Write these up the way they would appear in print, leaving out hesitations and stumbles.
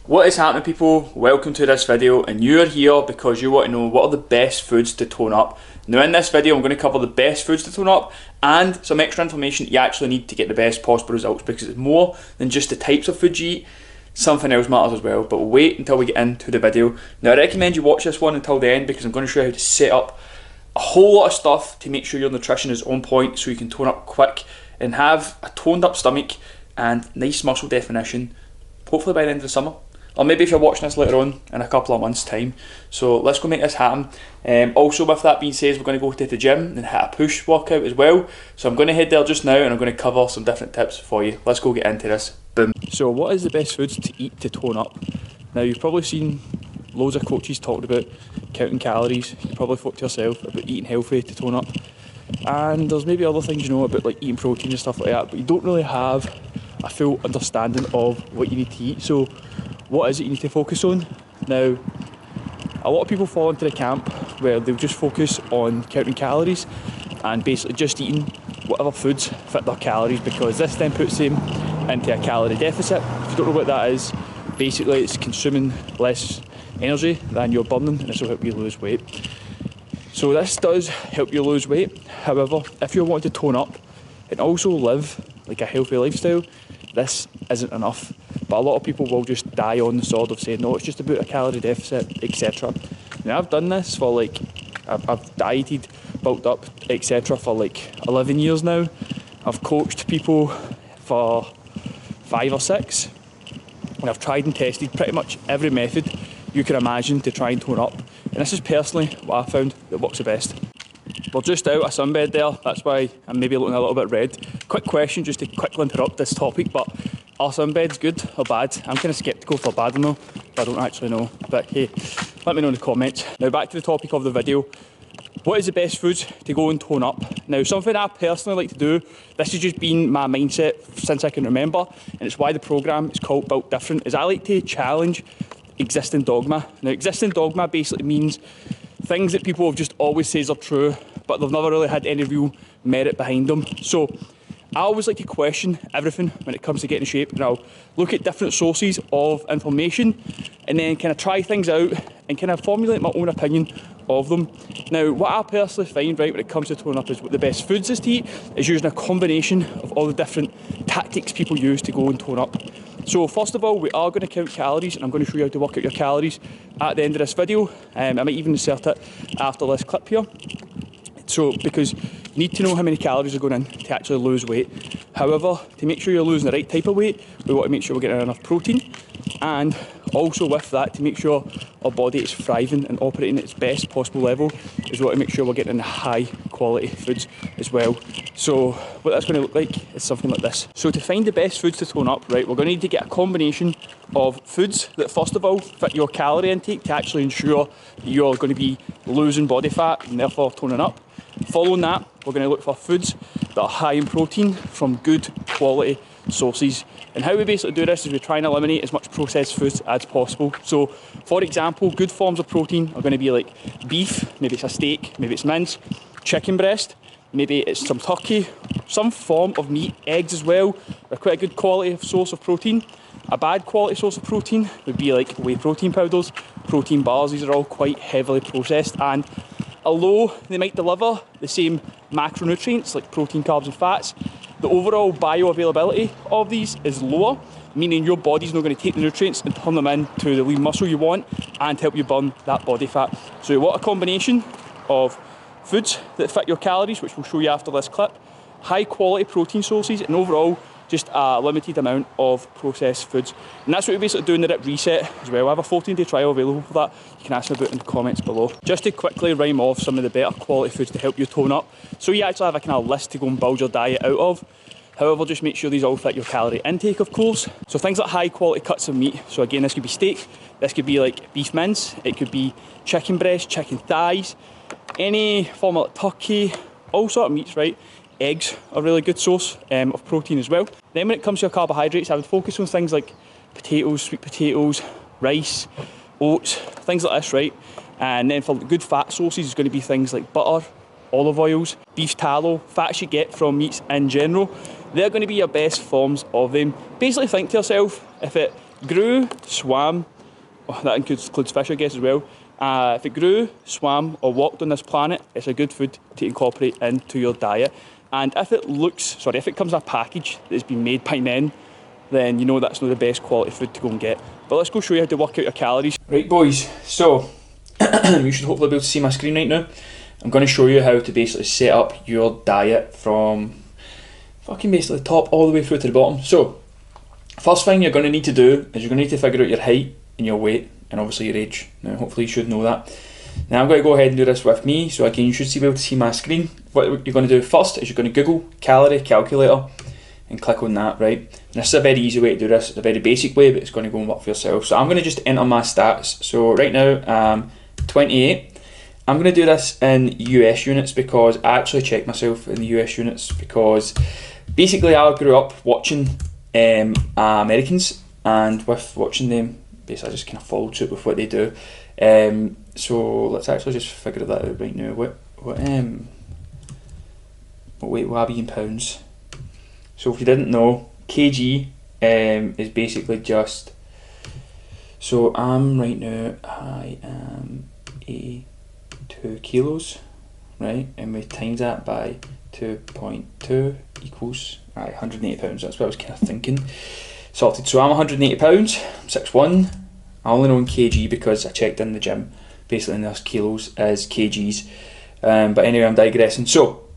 What is happening, people? Welcome to this video, and you're here because you want to know what are the best foods to tone up. Now in this video I'm going to cover the best foods to tone up and some extra information you actually need to get the best possible results, because it's more than just the types of food you eat, something else matters as well. But we'll wait until we get into the video. Now I recommend you watch this one until the end, because I'm going to show you how to set up a whole lot of stuff to make sure your nutrition is on point so you can tone up quick and have a toned up stomach and nice muscle definition, hopefully by the end of the summer. Or maybe if you're watching this later on in a couple of months time. So let's go make this happen. Also, with that being said, we're going to go to the gym and hit a push workout as well. So I'm going to head there just now and I'm going to cover some different tips for you. Let's go get into this. Boom. So what is the best foods to eat to tone up? Now you've probably seen loads of coaches talking about counting calories. You probably thought to yourself about eating healthy to tone up. And there's maybe other things you know about, like eating protein and stuff like that, but you don't really have a full understanding of what you need to eat. So what is it you need to focus on? Now, a lot of people fall into the camp where they'll just focus on counting calories and basically just eating whatever foods fit their calories, because this then puts them into a calorie deficit. If you don't know what that is, basically it's consuming less energy than you're burning, and this will help you lose weight. So this does help you lose weight. However, if you want to tone up and also live like a healthy lifestyle, this isn't enough. But a lot of people will just die on the sword of saying, no, it's just about a calorie deficit, etc. Now I've done this for like, I've dieted, bulked up, etc. for like 11 years now. I've coached people for 5 or 6. And I've tried and tested pretty much every method you can imagine to try and tone up. And this is personally what I found that works the best. We're just out of sunbed there, that's why I'm maybe looking a little bit red. Quick question just to quickly interrupt this topic, but are sunbeds good or bad? I'm kind of sceptical for bad or no, but I don't actually know. But hey, let me know in the comments. Now back to the topic of the video. What is the best foods to go and tone up? Now something I personally like to do, this has just been my mindset since I can remember, and it's why the programme is called Built Different, is I like to challenge existing dogma. Now existing dogma basically means things that people have just always says are true, but they've never really had any real merit behind them. So I always like to question everything when it comes to getting in shape, and I'll look at different sources of information and then kind of try things out and kind of formulate my own opinion of them. Now what I personally find, right, when it comes to toning up is what the best foods is to eat is using a combination of all the different tactics people use to go and tone up. So first of all, we are going to count calories, and I'm going to show you how to work out your calories at the end of this video. I might even insert it after this clip here. So, because you need to know how many calories are going in to actually lose weight. However, to make sure you're losing the right type of weight, we want to make sure we're getting enough protein, and also with that, to make sure our body is thriving and operating at its best possible level, is we want to make sure we're getting high quality foods as well. So what that's going to look like is something like this. So to find the best foods to tone up, right, we're going to need to get a combination of foods that first of all fit your calorie intake to actually ensure that you're going to be losing body fat and therefore toning up. Following that, we're going to look for foods that are high in protein from good quality sources. And how we basically do this is we try and eliminate as much processed foods as possible. So for example, good forms of protein are going to be like beef, maybe it's a steak, maybe it's mince, chicken breast, maybe it's some turkey, some form of meat, eggs as well. They're quite a good quality source of protein. A bad quality source of protein would be like whey protein powders, protein bars. These are all quite heavily processed, and although they might deliver the same macronutrients like protein, carbs and fats, the overall bioavailability of these is lower, meaning your body's not going to take the nutrients and turn them into the lean muscle you want and help you burn that body fat. So you want a combination of foods that fit your calories, which we'll show you after this clip, high quality protein sources, and overall just a limited amount of processed foods. And that's what we basically do in the Rip Reset as well. I have a 14-day trial available for that. You can ask me about it in the comments below. Just to quickly rhyme off some of the better quality foods to help you tone up. So you actually have a kind of list to go and build your diet out of. However, just make sure these all fit your calorie intake, of course. So things like high quality cuts of meat. So again, this could be steak, this could be like beef mince, it could be chicken breast, chicken thighs, any form of like turkey, all sort of meats, right? Eggs are a really good source of protein as well. Then when it comes to your carbohydrates, I would focus on things like potatoes, sweet potatoes, rice, oats, things like this, right? And then for good fat sources, it's going to be things like butter, olive oils, beef tallow, fats you get from meats in general. They're going to be your best forms of them. Basically think to yourself, if it grew, swam, that includes fish I guess as well. If it grew, swam or walked on this planet, it's a good food to incorporate into your diet. And if it comes in a package that's been made by men, then you know that's not the best quality food to go and get. But let's go show you how to work out your calories. Right boys, so you should hopefully be able to see my screen right now. I'm going to show you how to basically set up your diet from fucking basically the top all the way through to the bottom. So first thing you're going to need to do is you're going to need to figure out your height and your weight and obviously your age. Now hopefully you should know that. Now I'm going to go ahead and do this with me, so again you should be able to see my screen. What you're going to do first is you're going to Google calorie calculator and click on that, right? And this is a very easy way to do this. It's a very basic way, but it's going to go and work for yourself. So I'm going to just enter my stats. So right now 28. I'm going to do this in US units because I actually checked myself in the US units because basically I grew up watching Americans, and with watching them basically I just kind of followed suit with what they do. So let's actually just figure that out right now. What weight will I be in pounds? So if you didn't know, kg is basically just, so right now I am 2 kilos, right, and we times that by 2.2 equals 180 pounds. That's what I was kind of thinking. Sorted. So I'm 180 pounds, 6'1". I only know in kg because I checked in the gym. Basically in this kilos is kgs. But anyway, I'm digressing. So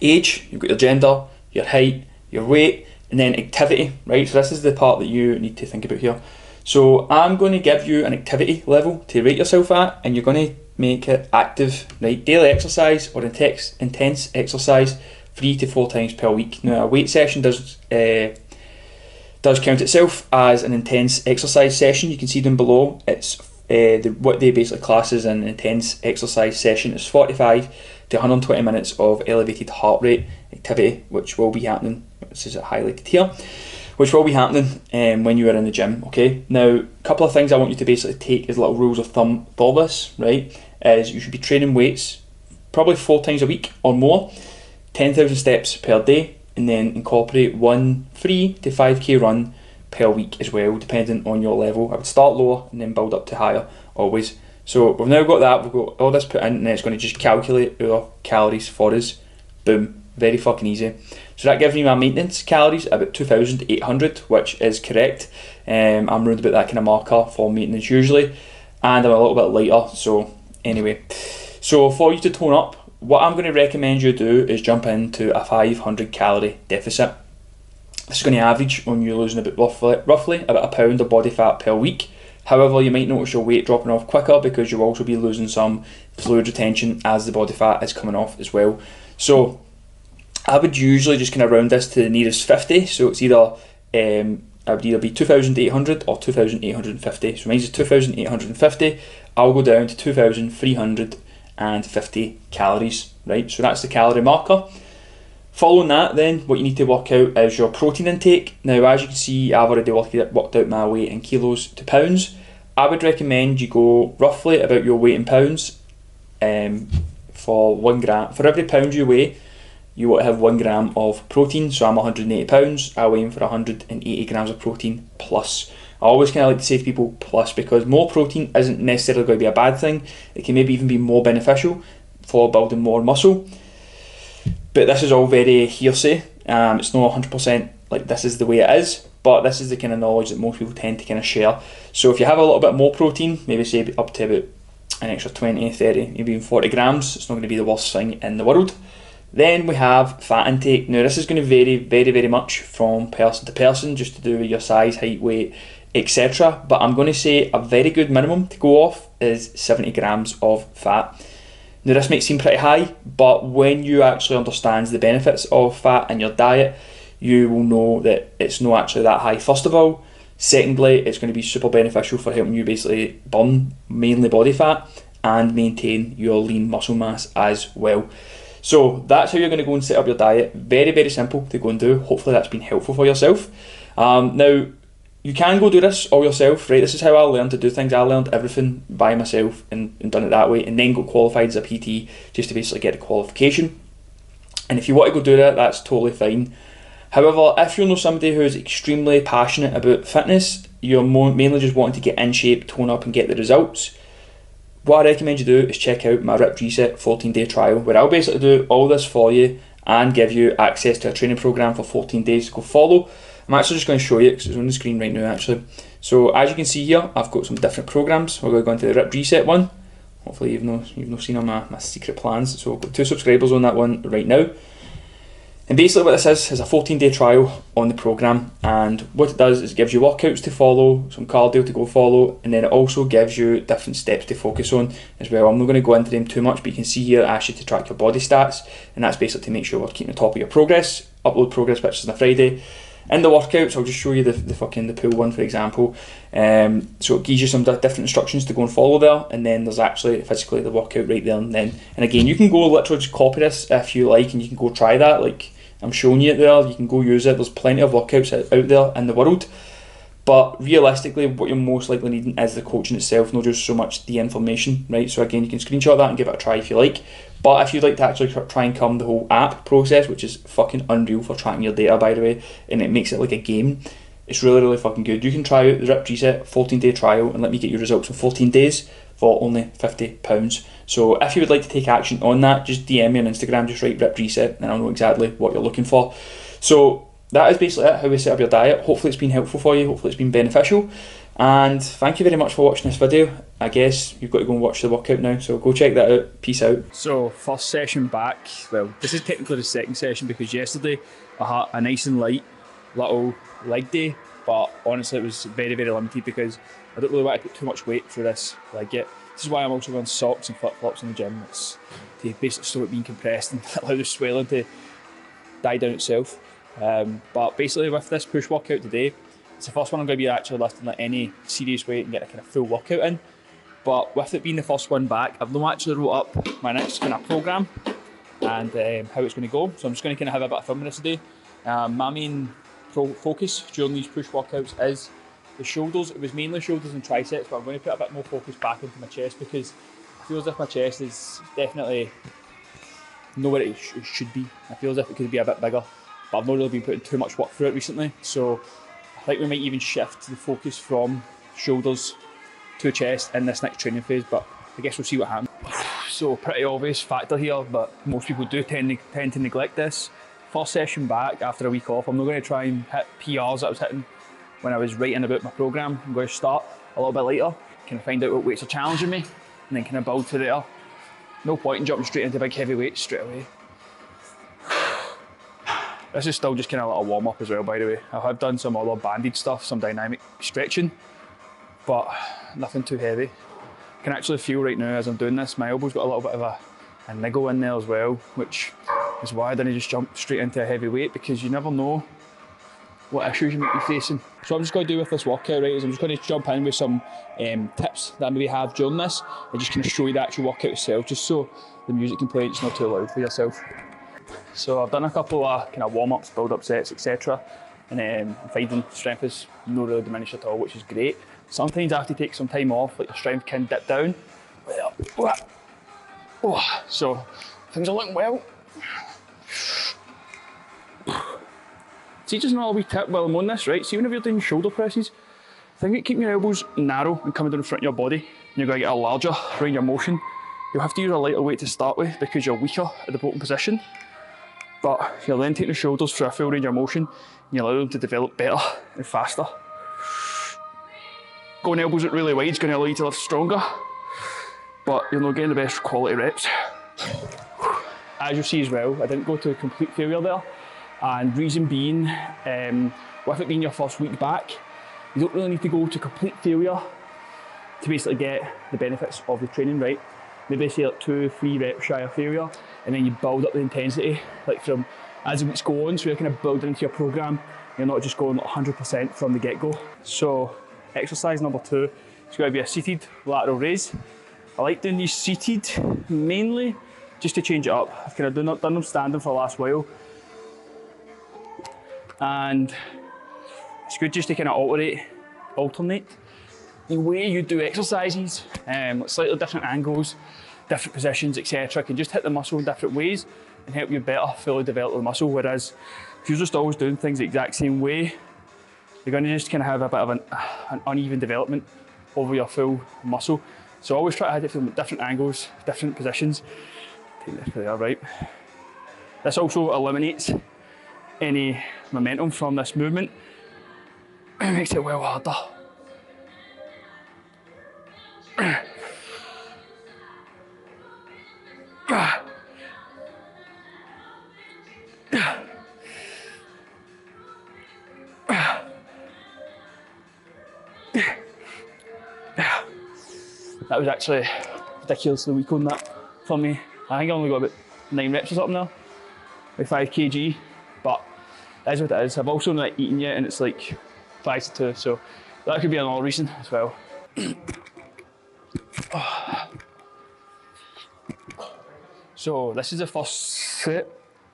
age, you've got your gender, your height, your weight, and then activity, right? So this is the part that you need to think about here. So I'm going to give you an activity level to rate yourself at, and you're going to make it active, right? Daily exercise or intense exercise 3 to 4 times per week. Now a weight session does count itself as an intense exercise session. You can see them below. It's what they basically class as an intense exercise session is 45 to 120 minutes of elevated heart rate activity, which will be happening. This is highlighted here, which will be happening when you are in the gym. Okay. Now, a couple of things I want you to basically take as little rules of thumb for this, right? Is you should be training weights probably 4 times a week or more, 10,000 steps per day, and then incorporate 1 3 to 5k run per week as well, depending on your level. I would start lower and then build up to higher always. So we've now got that, we've got all this put in, and then it's going to just calculate our calories for us. Boom, very fucking easy. So that gives me my maintenance calories about 2,800, which is correct. I'm round about that kind of marker for maintenance usually, and I'm a little bit lighter. So anyway, so for you to tone up, what I'm going to recommend you do is jump into a 500 calorie deficit. This is going to average on you losing about roughly about a pound of body fat per week. However, you might notice your weight dropping off quicker because you'll also be losing some fluid retention as the body fat is coming off as well. So I would usually just kind of round this to the nearest 50. So it's either I would either be 2,800 or 2,850. So mine is 2,850. I'll go down to 2,350 calories, right? So that's the calorie marker. Following that, then what you need to work out is your protein intake. Now, as you can see, I've already worked out my weight in kilos to pounds. I would recommend you go roughly about your weight in pounds. For 1 gram, for every pound you weigh, you want to have 1 gram of protein. So I'm 180 pounds. I aim for 180 grams of protein plus. I always kind of like to say to people plus, because more protein isn't necessarily going to be a bad thing. It can maybe even be more beneficial for building more muscle. But this is all very hearsay. It's not 100% like this is the way it is, but this is the kind of knowledge that most people tend to kind of share. So if you have a little bit more protein, maybe say up to about an extra 20, 30, maybe even 40 grams, it's not going to be the worst thing in the world. Then we have fat intake. Now this is going to vary very, very much from person to person, just to do with your size, height, weight, etc. But I'm going to say a very good minimum to go off is 70 grams of fat. Now this might seem pretty high, but when you actually understand the benefits of fat in your diet, you will know that it's not actually that high, first of all. Secondly, it's going to be super beneficial for helping you basically burn mainly body fat and maintain your lean muscle mass as well. So that's how you're going to go and set up your diet. Very, very simple to go and do. Hopefully that's been helpful for yourself. Now, you can go do this all yourself, right? This is how I learned to do things. I learned everything by myself and done it that way, and then got qualified as a PT just to basically get a qualification. And if you want to go do that, that's totally fine. However, if you know somebody who is extremely passionate about fitness you're mainly just wanting to get in shape, tone up and get the results, what I recommend you do is check out my Ripped Reset 14-day trial, where I'll basically do all this for you and give you access to a training program for 14 days to go follow. I'm actually just going to show you because it's on the screen right now actually. So as you can see here, I've got some different programs. We're going to go into the Ripped Reset one. Hopefully you've not seen all my secret plans. So I've got 2 subscribers on that one right now. And basically what this is a 14-day trial on the program, and what it does is it gives you workouts to follow, some cardio to go follow, and then it also gives you different steps to focus on as well. I'm not going to go into them too much, but you can see here it asks you to track your body stats, and that's basically to make sure we're keeping on top of your progress. Upload progress pictures on a Friday. In the workouts, I'll just show you the pool one, for example. So it gives you some different instructions to go and follow there, and then there's actually physically the workout right there and then. And again, you can go literally just copy this if you like, and you can go try that. Like I'm showing you it there, you can go use it. There's plenty of workouts out there in the world. But realistically, what you're most likely needing is the coaching itself, not just so much the information, right? So again, you can screenshot that and give it a try if you like. But if you'd like to actually try and come the whole app process, which is fucking unreal for tracking your data, by the way, and it makes it like a game, it's really, really fucking good. You can try out the Ripped Reset 14-day trial and let me get your results in 14 days for only £50. So if you would like to take action on that, just DM me on Instagram, just write Ripped Reset, and I'll know exactly what you're looking for. So that is basically it, how we set up your diet. Hopefully it's been helpful for you, hopefully it's been beneficial. And thank you very much for watching this video. I guess you've got to go and watch the workout now, so go check that out. Peace out. So first session back, well this is technically the second session because yesterday I had a nice and light little leg day, but honestly it was very, very limited because I don't really want to put too much weight through this leg yet. This is why I'm also wearing socks and flip-flops in the gym. It's to basically stop it being compressed and allow the swelling to die down itself. But basically with this push workout today, it's the first one I'm going to be actually lifting like any serious weight and get a kind of full workout in. But with it being the first one back, I've now actually wrote up my next kind of program and how it's going to go. So I'm just going to kind of have a bit of fun with this today. My main focus during these push workouts is the shoulders. It was mainly shoulders and triceps, but I'm going to put a bit more focus back into my chest because I feel as if my chest is definitely not where it should be. I feel as if it could be a bit bigger, but I've not really been putting too much work through it recently. So I think we might even shift the focus from shoulders to chest in this next training phase, but I guess we'll see what happens. So pretty obvious factor here, but most people do tend to neglect this. First session back after a week off, I'm not going to try and hit PRs that I was hitting when I was writing about my program. I'm going to start a little bit later, kind of find out what weights are challenging me, and then kind of build to there. No point in jumping straight into big heavy weights straight away. This is still just kind of a little warm up as well, by the way. I have done some other banded stuff, some dynamic stretching, but nothing too heavy. I can actually feel right now as I'm doing this, my elbow's got a little bit of a niggle in there as well, which is why I didn't just jump straight into a heavy weight, because you never know what issues you might be facing. So I'm just going to do with this workout, right, is I'm just going to jump in with some tips that I maybe have during this and just kind of show you the actual workout itself, just so the music can play, it's not too loud for yourself. So I've done a couple of kind of warm-ups, build-up sets, etc. And I'm finding strength is not really diminished at all, which is great. Sometimes I have to take some time off, like your strength can dip down. So things are looking well. See, just another wee tip while I'm on this, right? See, whenever you're doing shoulder presses, think about keeping your elbows narrow and coming down in front of your body. And you're going to get a larger range of motion. You'll have to use a lighter weight to start with because you're weaker at the bottom position. But you'll then take the shoulders for a full range of motion and you allow them to develop better and faster. Going elbows out really wide is going to allow you to lift stronger, but you're not getting the best quality reps. As you'll see as well, I didn't go to a complete failure there, and reason being, with it being your first week back, you don't really need to go to complete failure to basically get the benefits of the training, right? Maybe say like 2-3 reps shy of failure, and then you build up the intensity, like from as the weeks go on, so you're kind of building into your program. You're not just going 100% from the get-go. So exercise number 2 is going to be a seated lateral raise. I like doing these seated mainly just to change it up. I've kind of done them standing for the last while, and it's good just to kind of alternate the way you do exercises, slightly different angles, different positions, etc. Can just hit the muscle in different ways and help you better fully develop the muscle. Whereas if you're just always doing things the exact same way, you're going to just kind of have a bit of an uneven development over your full muscle. So always try to have it from different angles, different positions. Take this for there, right. This also eliminates any momentum from this movement. It makes it well harder. That was actually ridiculously weak on that for me. I think I only got about 9 reps or something there, like 5 kg, but that is what it is. I've also not eaten yet and it's like 5 to 2, so that could be another reason as well. So this is the first set.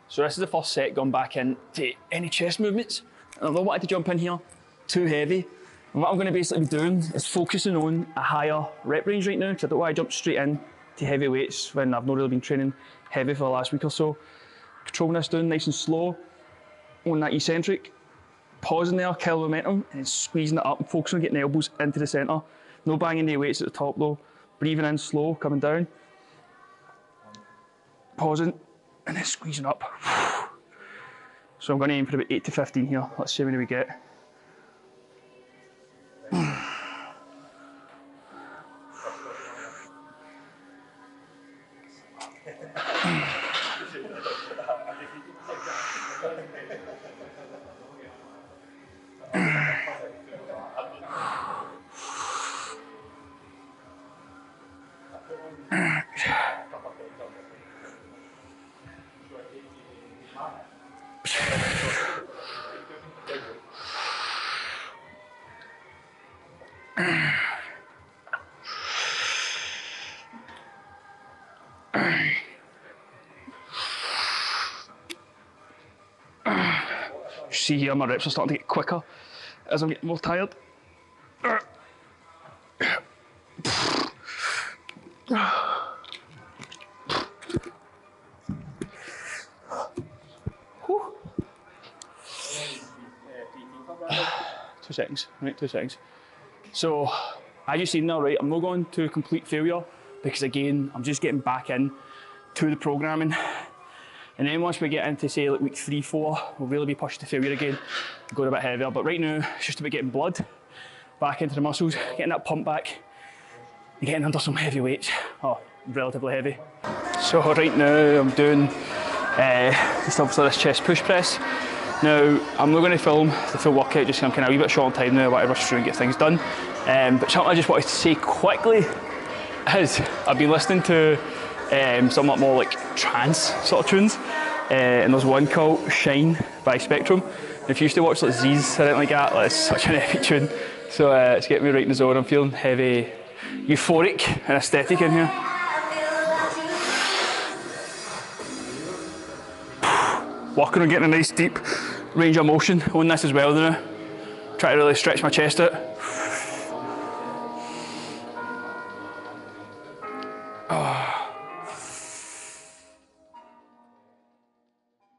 So this is the first set going back into any chest movements. And I don't want to jump in here too heavy. And what I'm going to basically be doing is focusing on a higher rep range right now, because I don't want to jump straight in to heavy weights when I've not really been training heavy for the last week or so. Controlling this down nice and slow on that eccentric. Pausing there, kill momentum, and then squeezing it up and focusing on getting the elbows into the centre. No banging the weights at the top though. Breathing in slow, coming down. Pausing, and then squeezing up. So I'm going to aim for about 8 to 15 here. Let's see how many we get. See here, my reps are starting to get quicker as I'm getting more tired. Whew. 2 seconds, right, 2 seconds. So, as you've seen now, right, I'm not going to complete failure because again, I'm just getting back in to the programming. And then once we get into say like week 3, 4, we'll really be pushed to failure again, going a bit heavier. But right now, it's just about getting blood back into the muscles, getting that pump back, and getting under some heavy weights. Oh, relatively heavy. So right now I'm doing just obviously this chest push press. Now, I'm not going to film the full workout, just I'm kind of a wee bit short on time now, whatever, just trying to get things done. But something I just wanted to say quickly is I've been listening to somewhat more like trance sort of tunes, and there's one called Shine by Spectrum. And if you used to watch like Z's or anything like that, like, it's such an epic tune. So it's getting me right in the zone. I'm feeling heavy, euphoric and aesthetic in here. Working on getting a nice deep range of motion on this as well now. Try to really stretch my chest out.